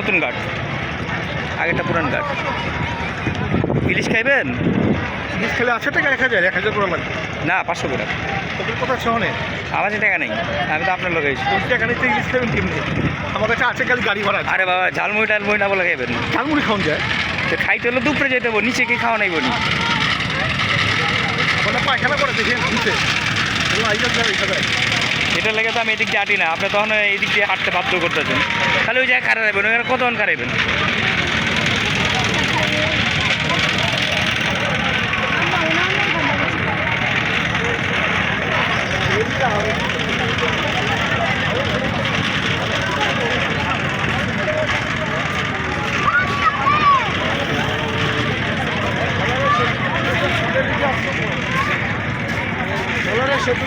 নতুন ঘাট, আগেরটা পুরান ঘাট। ইলিশ খাইবেন? ইলিশ খেলে 800 টাকা 1000, 1000 করে লাগবে। না 500 করে। তোদের কথা শোনে, আমার কাছে টাকা নেই, আমি তো আপনার লোক এসেছি। 20 টাকা নিতে ইলিশ খাবেন কেমনি? আমার কাছে আছে খালি গাড়ি ভাড়া। আরে বাবা, ঝালমুড়ি টালমুড়ি না বলে খাইবেন? ঝালমুড়ি খাওয়া যায়? তো খাইতে হলে দুপুরে যেতে হবো, নিচে কি খাওয়া নাই বলি। ওটা পায়খানা করে দেখেন নিচে, আইসা যাবে সবাই। এটা লেগে তো আমি এদিক দিয়ে হাঁটি না, আপনি তখন এই দিক দিয়ে হাঁটতে বাধ্য করতেছেন। তাহলে ওই জায়গায় খারাপ রাখবেন, ওখানে কতক্ষণ খারাইবেন? সেতু